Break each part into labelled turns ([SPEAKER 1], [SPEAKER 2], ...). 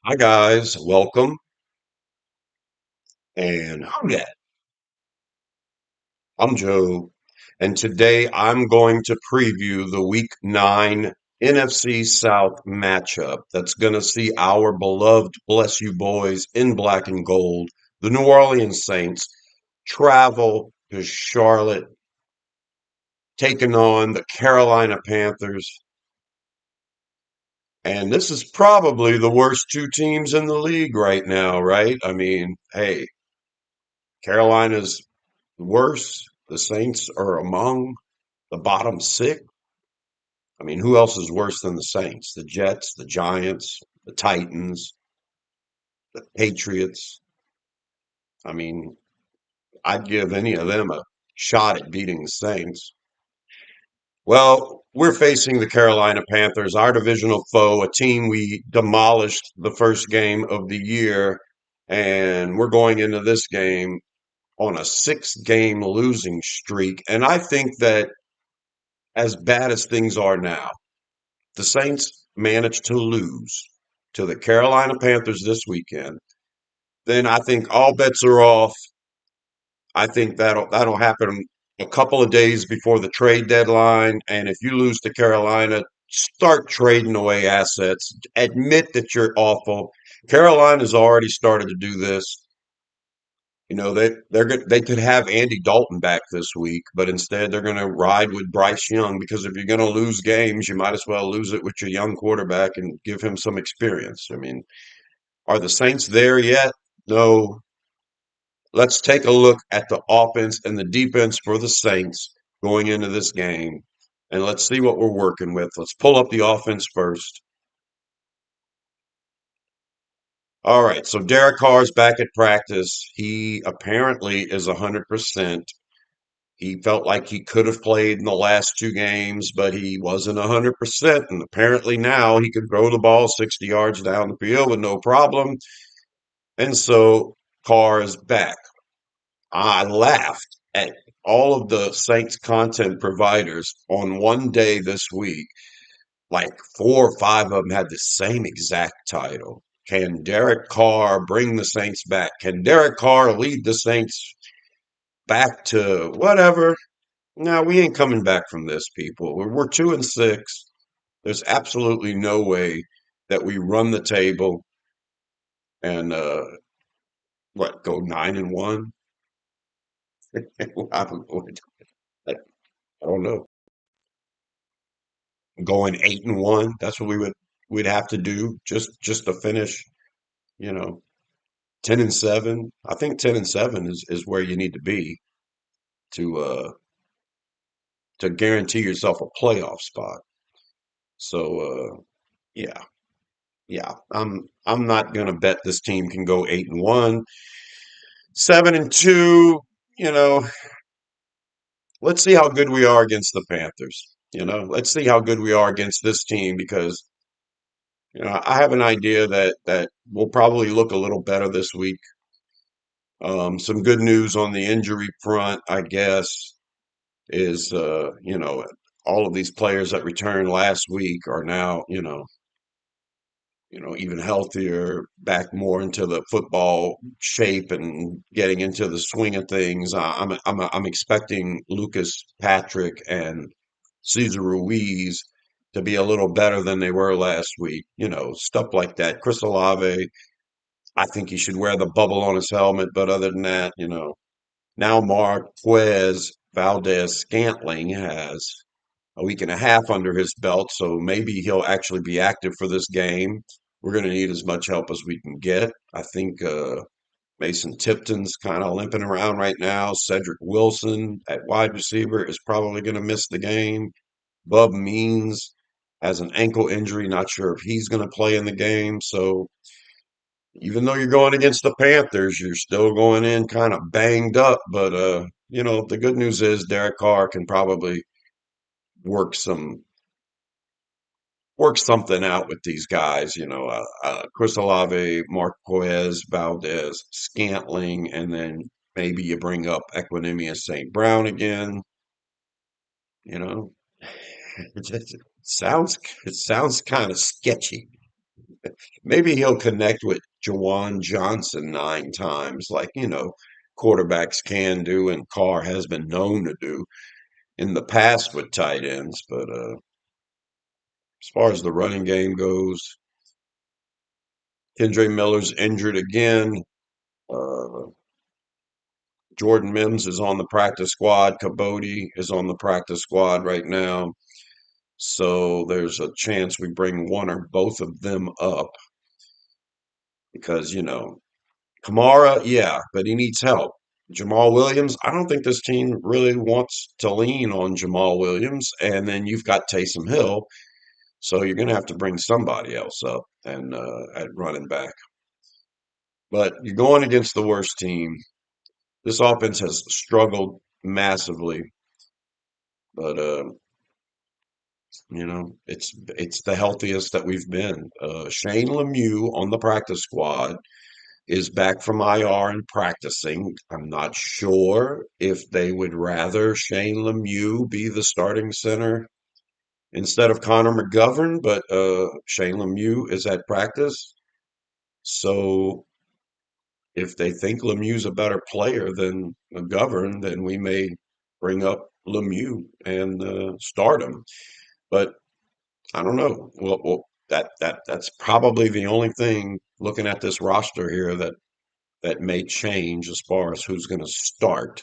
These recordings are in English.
[SPEAKER 1] Hi guys, welcome. And who dat? I'm Joe, and today I'm going to preview the Week 9 NFC South matchup that's going to see our beloved Bless You Boys in black and gold, the New Orleans Saints, travel to Charlotte, taking on the Carolina Panthers. And this is probably the worst two teams in the league right now, right? I mean, hey, Carolina's worse. The Saints are among the bottom six. I mean, who else is worse than the Saints? The Jets, the Giants, the Titans, the Patriots. I mean, I'd give any of them a shot at beating the Saints. Well, we're facing the Carolina Panthers, our divisional foe, a team we demolished the first game of the year, and we're going into this game on a six-game losing streak. And I think that as bad as things are now, the Saints managed to lose to the Carolina Panthers this weekend, then I think all bets are off. I think that'll happen a couple of days before the trade deadline. And if you lose to Carolina, start trading away assets. Admit that you're awful. Carolina's already started to do this. You know, they could have Andy Dalton back this week, but instead they're going to ride with Bryce Young because if you're going to lose games, you might as well lose it with your young quarterback and give him some experience. I mean, are the Saints there yet? No. Let's take a look at the offense and the defense for the Saints going into this game, and let's see what we're working with. Let's pull up the offense first. All right, so Derek Carr's back at practice. He apparently is 100%. He felt like he could have played in the last two games, but he wasn't 100%. And apparently now he could throw the ball 60 yards down the field with no problem. And so Carr is back. I laughed at all of the Saints content providers on one day this week. Like four or five of them had the same exact title. Can Derek Carr bring the Saints back? Can Derek Carr lead the Saints back to whatever? No, we ain't coming back from this, people. We're 2-6. There's absolutely no way that we run the table and go 9-1. I don't know. Going 8-1. That's what we'd have to do just to finish. You know, 10-7. I think 10-7 is where you need to be to uh to guarantee yourself a playoff spot. So yeah. Yeah, I'm not gonna bet this team can go 8-1, 7-2. You know, let's see how good we are against the Panthers. Let's see how good we are against this team because I have an idea that we'll probably look a little better this week. Some good news on the injury front, I guess, is all of these players that returned last week are now even healthier, back more into the football shape and getting into the swing of things. I'm expecting Lucas Patrick and Cesar Ruiz to be a little better than they were last week. Stuff like that. Chris Olave, I think he should wear the bubble on his helmet, but other than that, now Marquez Valdez Scantling has a week and a half under his belt, so maybe he'll actually be active for this game. We're going to need as much help as we can get. I think Mason Tipton's kind of limping around right now. Cedric Wilson at wide receiver is probably going to miss the game. Bub Means has an ankle injury, not sure if he's going to play in the game. So even though you're going against the Panthers, you're still going in kind of banged up. But the good news is Derek Carr can probably work some work something out with these guys. Chris Olave, Marquez, Valdez, Scantling, and then maybe you bring up Equinemius St. Brown again. You know, it just sounds it sounds kind of sketchy. Maybe he'll connect with Jawan Johnson 9 times, like, quarterbacks can do and Carr has been known to do in the past with tight ends. But as far as the running game goes, Kendre Miller's injured again. Uh, Jordan Mims is on the practice squad. Cabody is on the practice squad right now. So there's a chance we bring one or both of them up because, Kamara, yeah, but he needs help. Jamal Williams, I don't think this team really wants to lean on Jamal Williams. And then you've got Taysom Hill. So you're going to have to bring somebody else up and at running back. But you're going against the worst team. This offense has struggled massively, but it's the healthiest that we've been. Shane Lemieux on the practice squad is back from IR and practicing. I'm not sure if they would rather Shane Lemieux be the starting center instead of Connor McGovern, but Shane Lemieux is at practice. So if they think Lemieux's a better player than McGovern, then we may bring up Lemieux and start him. But I don't know. Well, that's probably the only thing looking at this roster here that may change as far as who's going to start.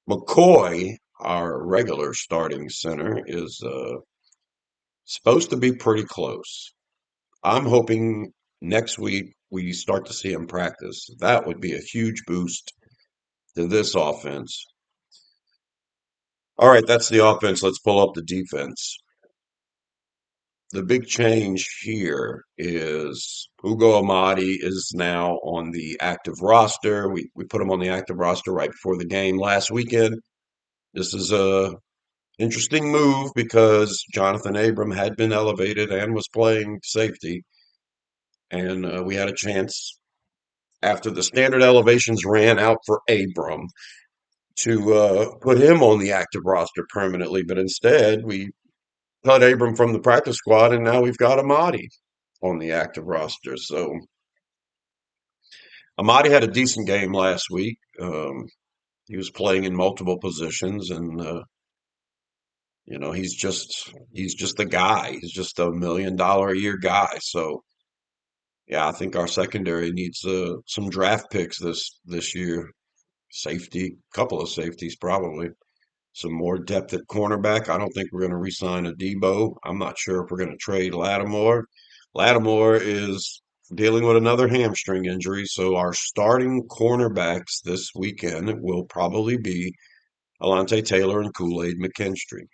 [SPEAKER 1] McCoy, our regular starting center, is supposed to be pretty close. I'm hoping next week we start to see him practice. That would be a huge boost to this offense. All right, that's the offense. Let's pull up the defense. The big change here is Ugo Amadi is now on the active roster. We put him on the active roster right before the game last weekend. This is a interesting move because Jonathan Abram had been elevated and was playing safety, and we had a chance after the standard elevations ran out for Abram to put him on the active roster permanently, but instead we cut Abram from the practice squad, and now we've got Amadi on the active roster. So Amadi had a decent game last week. He was playing in multiple positions, and he's just a guy. He's just $1 million a year guy. So yeah, I think our secondary needs some draft picks this year. Safety, couple of safeties probably. Some more depth at cornerback. I don't think we're going to re-sign a Debo. I'm not sure if we're going to trade Lattimore. Lattimore is dealing with another hamstring injury, so our starting cornerbacks this weekend will probably be Alante Taylor and Kool-Aid McKinstry.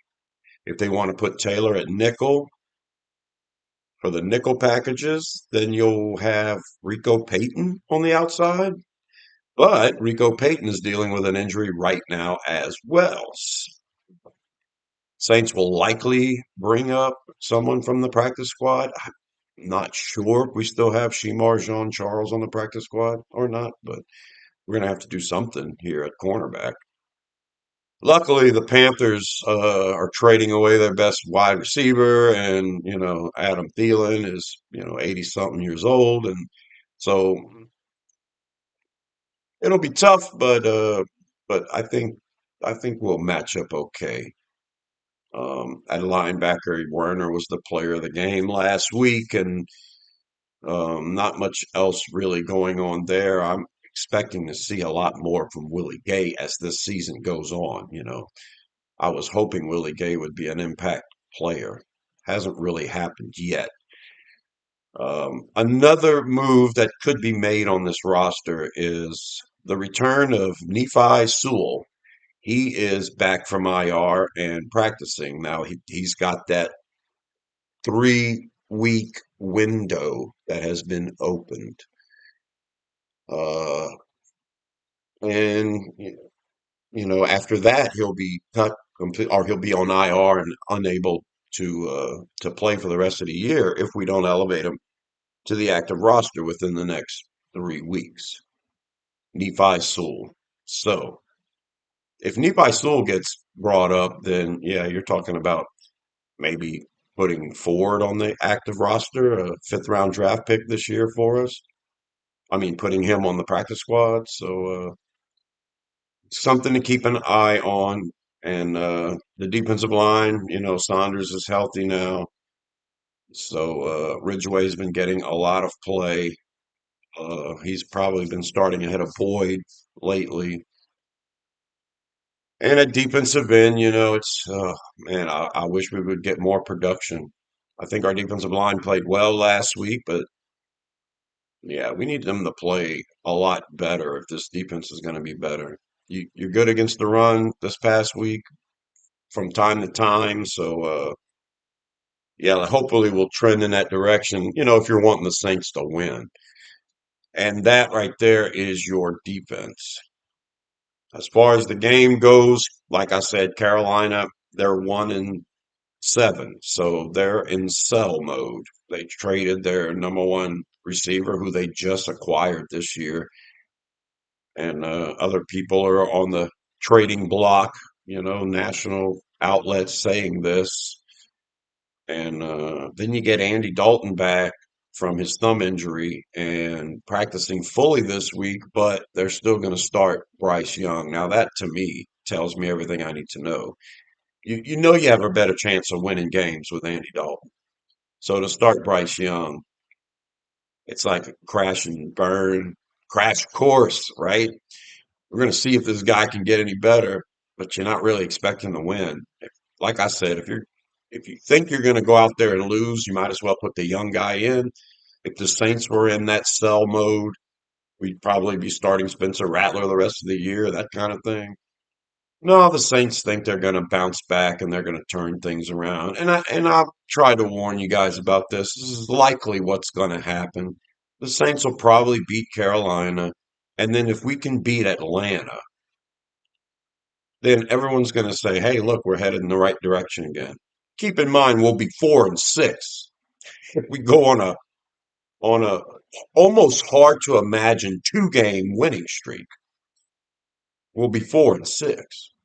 [SPEAKER 1] If they want to put Taylor at nickel for the nickel packages, then you'll have Rico Payton on the outside. But Rico Payton is dealing with an injury right now as well. Saints will likely bring up someone from the practice squad. I'm not sure if we still have Shemar Jean Charles on the practice squad or not, but we're going to have to do something here at cornerback. Luckily, the Panthers are trading away their best wide receiver, and Adam Thielen is 80 something years old, and so it'll be tough, but I think we'll match up okay. At linebacker, Werner was the player of the game last week, and not much else really going on there. I'm expecting to see a lot more from Willie Gay as this season goes on. I was hoping Willie Gay would be an impact player. Hasn't really happened yet. Another move that could be made on this roster is the return of Nephi Sewell. He is back from IR and practicing. Now he's got that 3-week window that has been opened. Uh, and after that he'll be cut complete, or he'll be on IR and unable to play for the rest of the year if we don't elevate him to the active roster within the next 3 weeks. Nephi Sewell. So if Nephi Sewell gets brought up, then yeah, you're talking about maybe putting Ford on the active roster, a fifth round draft pick this year for us. I mean, putting him on the practice squad. So, something to keep an eye on. And the defensive line, Saunders is healthy now. So, Ridgeway's been getting a lot of play. He's probably been starting ahead of Boyd lately. And at defensive end, it's man, I wish we would get more production. I think our defensive line played well last week, but yeah, we need them to play a lot better if this defense is going to be better. You're good against the run this past week from time to time, so yeah, hopefully we'll trend in that direction. If you're wanting the Saints to win, and that right there is your defense. As far as the game goes, like I said, Carolina, they're 1-7, so they're in sell mode. They traded their number one receiver, who they just acquired this year, and other people are on the trading block. National outlets saying this, and then you get Andy Dalton back from his thumb injury and practicing fully this week, but they're still going to start Bryce Young. Now that to me tells me everything I need to know. You have a better chance of winning games with Andy Dalton. So to start Bryce Young, it's like a crash and burn, crash course, right? We're going to see if this guy can get any better, but you're not really expecting to win. Like I said, if you think you're going to go out there and lose, you might as well put the young guy in. If the Saints were in that sell mode, we'd probably be starting Spencer Rattler the rest of the year, that kind of thing. No, the Saints think they're going to bounce back and they're going to turn things around. I'll try to warn you guys about this. This is likely what's going to happen. The Saints will probably beat Carolina, and then if we can beat Atlanta, then everyone's going to say, "Hey, look, we're headed in the right direction again." Keep in mind, we'll be 4-6 if we go on a almost hard to imagine 2-game winning streak. We'll be 4-6.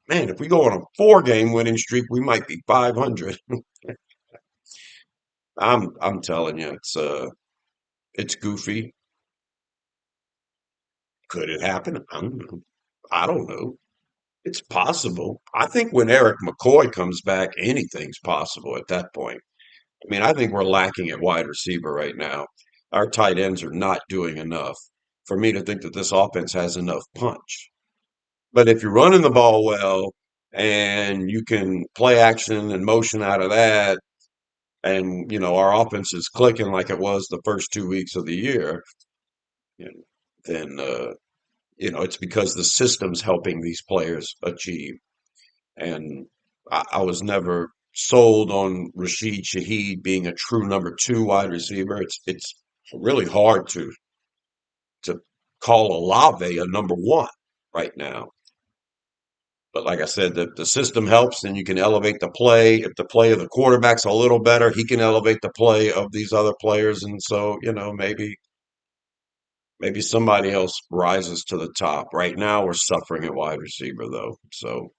[SPEAKER 1] Man, if we go on a 4-game winning streak, we might be 500. I'm telling you, it's goofy. Could it happen? I don't know. I don't know. It's possible. I think when Eric McCoy comes back, anything's possible at that point. I mean, I think we're lacking at wide receiver right now. Our tight ends are not doing enough for me to think that this offense has enough punch. But if you're running the ball well and you can play action and motion out of that, and our offense is clicking like it was the first 2 weeks of the year, you know, then it's because the system's helping these players achieve. And I was never sold on Rashid Shaheed being a true number two wide receiver. It's really hard to call Olave a number one right now. But like I said, the system helps, and you can elevate the play. If the play of the quarterback's a little better, he can elevate the play of these other players. And so, maybe somebody else rises to the top. Right now, we're suffering at wide receiver, though. So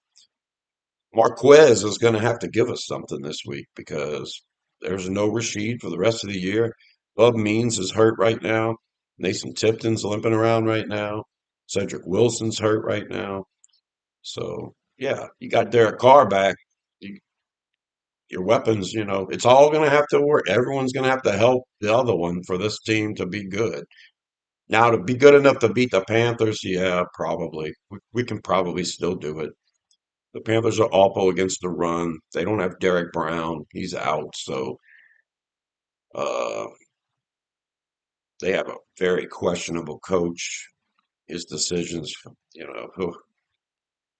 [SPEAKER 1] Marquez is going to have to give us something this week because there's no Rashid for the rest of the year. Bub Means is hurt right now. Mason Tipton's limping around right now. Cedric Wilson's hurt right now. So, yeah, you got Derek Carr back. You, your weapons, it's all going to have to work. Everyone's going to have to help the other one for this team to be good. Now, to be good enough to beat the Panthers, yeah, probably. We can probably still do it. The Panthers are awful against the run. They don't have Derek Brown. He's out. So uh, they have a very questionable coach. His decisions,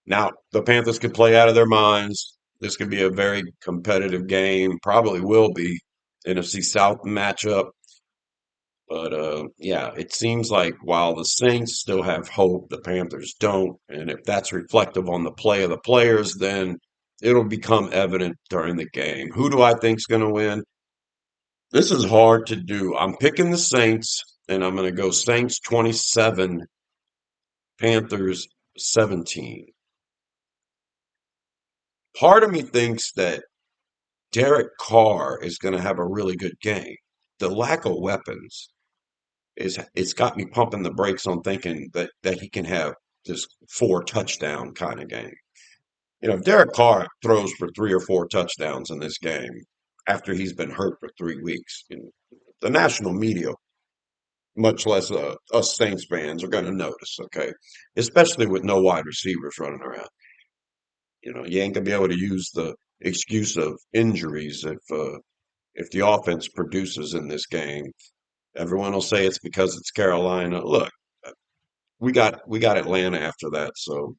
[SPEAKER 1] now the Panthers could play out of their minds. This could be a very competitive game. Probably will be. NFC South matchup. But yeah, it seems like while the Saints still have hope, the Panthers don't. And if that's reflective on the play of the players, then it'll become evident during the game. Who do I think's going to win? This is hard to do. I'm picking the Saints, and I'm going to go Saints 27, Panthers 17. Part of me thinks that Derek Carr is going to have a really good game. The lack of weapons is it's got me pumping the brakes on thinking that he can have this 4 touchdown kind of game. If Derek Carr throws for 3 or 4 touchdowns in this game after he's been hurt for 3 weeks, the national media, much less us Saints fans, are going to notice. Okay, especially with no wide receivers running around. You ain't gonna be able to use the excuse of injuries if the offense produces in this game. Everyone will say it's because it's Carolina. Look, we got Atlanta after that, so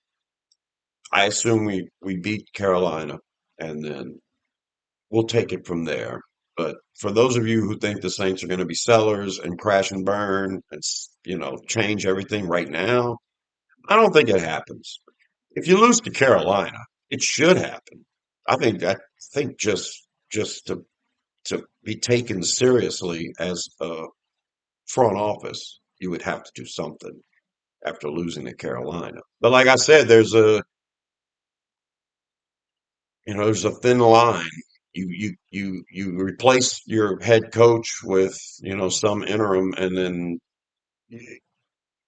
[SPEAKER 1] I assume we beat Carolina, and then we'll take it from there. But for those of you who think the Saints are going to be sellers and crash and burn and change everything right now, I don't think it happens. If you lose to Carolina, it should happen. I think just to be taken seriously as a front office, you would have to do something after losing to Carolina. But like I said, there's a thin line. You replace your head coach with some interim, and then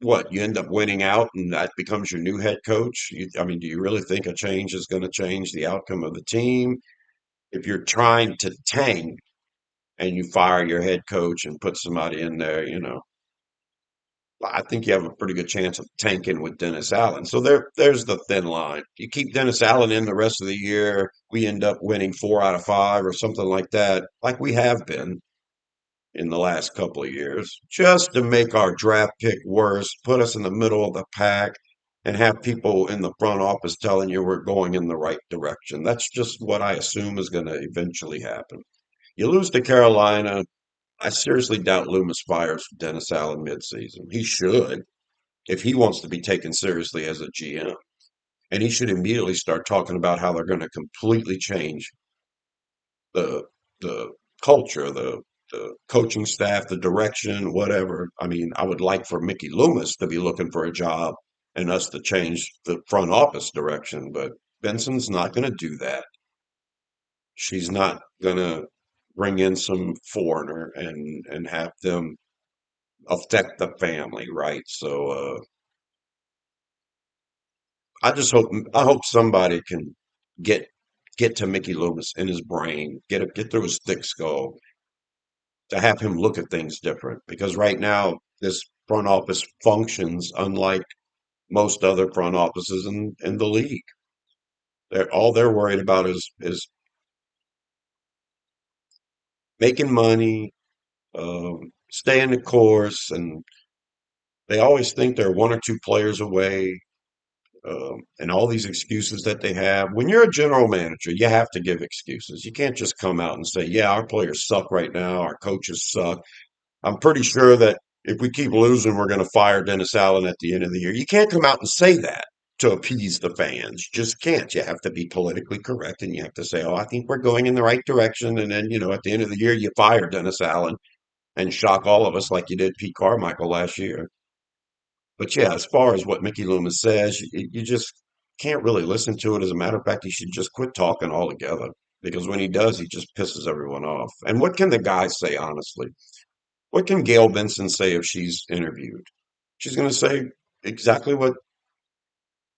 [SPEAKER 1] what? You end up winning out, and that becomes your new head coach. I mean, do you really think a change is going to change the outcome of the team? If you're trying to tank and you fire your head coach and put somebody in there, I think you have a pretty good chance of tanking with Dennis Allen. So there's the thin line. You keep Dennis Allen in the rest of the year, we end up winning 4 out of 5 or something like that, like we have been in the last couple of years, just to make our draft pick worse, put us in the middle of the pack, and have people in the front office telling you we're going in the right direction. That's just what I assume is going to eventually happen. You lose to Carolina. I seriously doubt Loomis fires Dennis Allen midseason. He should, if he wants to be taken seriously as a GM. And he should immediately start talking about how they're going to completely change the the culture, the coaching staff, the direction, whatever. I mean, I would like for Mickey Loomis to be looking for a job and us to change the front office direction, but Benson's not going to do that. She's not going to bring in some foreigner and have them affect the family, right? So I hope somebody can get get to Mickey Loomis in his brain, get through his thick skull to have him look at things different. Because right now this front office functions unlike most other front offices in the league. They're worried about is making money, staying the course, and they always think they're 1 or 2 players away. And all these excuses that they have. When you're a general manager, you have to give excuses. You can't just come out and say, yeah, our players suck right now, our coaches suck. I'm pretty sure that if we keep losing, we're going to fire Dennis Allen at the end of the year. You can't come out and say that to appease the fans. You just can't. You have to be politically correct and you have to say, oh, I think we're going in the right direction. And then, at the end of the year, you fire Dennis Allen and shock all of us like you did Pete Carmichael last year. But yeah, as far as what Mickey Loomis says, you just can't really listen to it. As a matter of fact, he should just quit talking altogether because when he does, he just pisses everyone off. And what can the guy say, honestly? What can Gail Benson say if she's interviewed? She's going to say exactly what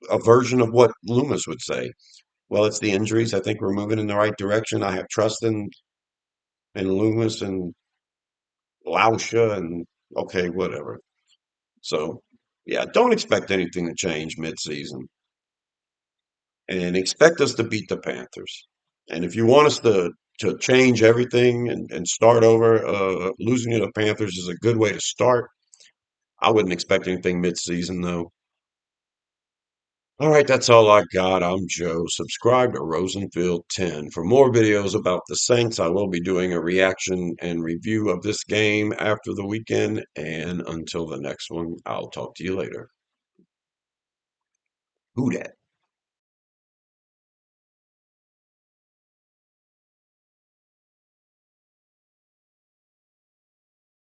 [SPEAKER 1] a version of what Loomis would say. Well, it's the injuries. I think we're moving in the right direction. I have trust in Loomis and Lauscha and okay, whatever. So, yeah, don't expect anything to change midseason. And expect us to beat the Panthers. And if you want us to change everything and start over, losing to the Panthers is a good way to start. I wouldn't expect anything mid-season though. All right, that's all I got. I'm Joe. Subscribe to Rosenfield 10 for more videos about the Saints. I will be doing a reaction and review of this game after the weekend. And until the next one, I'll talk to you later. Who dat?